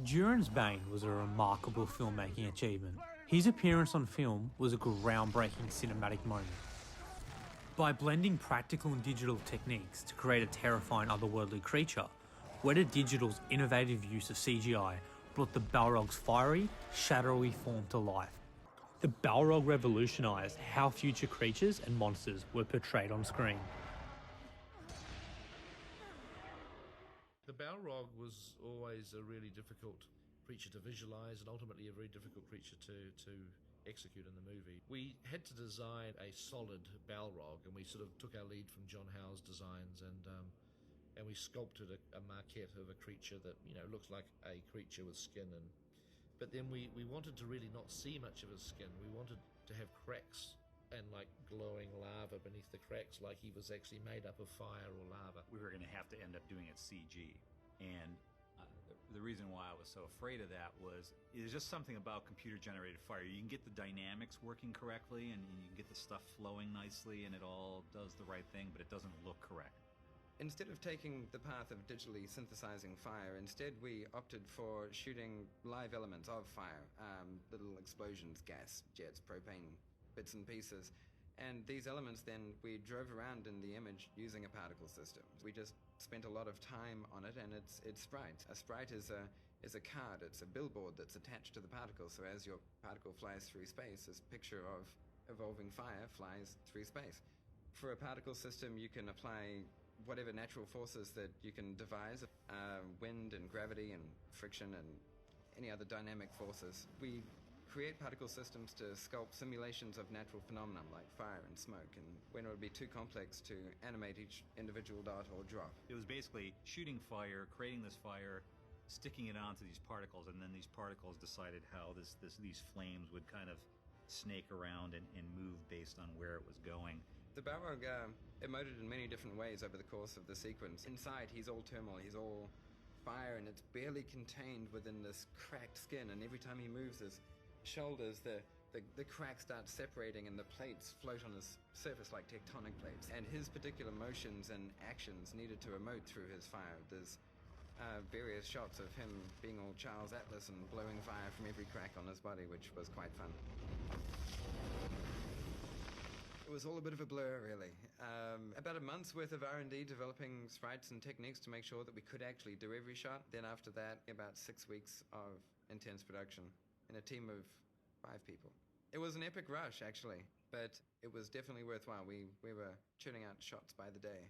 Durins Bane was a remarkable filmmaking achievement. His appearance on film was a groundbreaking cinematic moment. By blending practical and digital techniques to create a terrifying otherworldly creature, WETA Digital's innovative use of CGI brought the Balrog's fiery, shadowy form to life. The Balrog revolutionised how future creatures and monsters were portrayed on screen. The Balrog was always a really difficult creature to visualise and ultimately a very difficult creature to execute in the movie. We had to design a solid Balrog, and we sort of took our lead from John Howe's designs, and we sculpted a maquette of a creature that, you know, looks like a creature with skin. But then we wanted to really not see much of his skin. We wanted to have cracks and like glowing lava beneath the cracks, like he was actually made up of fire or lava. We were going to have to end up doing it CG, and the reason why I was so afraid of that was there's just something about computer-generated fire. You can get the dynamics working correctly, and you can get the stuff flowing nicely, and it all does the right thing, but it doesn't look correct. Instead of taking the path of digitally synthesizing fire, instead we opted for shooting live elements of fire, little explosions, gas, jets, propane, bits and pieces. And these elements then we drove around in the image using a particle system. We just spent a lot of time on it, and it's sprites. A sprite is a card, it's a billboard that's attached to the particle. So as your particle flies through space, this picture of evolving fire flies through space. For a particle system, you can apply whatever natural forces that you can devise, wind and gravity and friction and any other dynamic forces. We create particle systems to sculpt simulations of natural phenomena like fire and smoke, and when it would be too complex to animate each individual dot or drop. It was basically shooting fire, creating this fire, sticking it onto these particles, and then these particles decided how these flames would kind of snake around and move based on where it was going. The Balrog emoted in many different ways over the course of the sequence. Inside, he's all turmoil, he's all fire, and it's barely contained within this cracked skin, and every time he moves his shoulders, the cracks start separating and the plates float on his surface like tectonic plates. And his particular motions and actions needed to emote through his fire. There's various shots of him being all Charles Atlas and blowing fire from every crack on his body, which was quite fun. It was all a bit of a blur, really. About a month's worth of R&D developing sprites and techniques to make sure that we could actually do every shot. Then after that, about 6 weeks of intense production in a team of 5 people. It was an epic rush, actually, but it was definitely worthwhile. We were churning out shots by the day.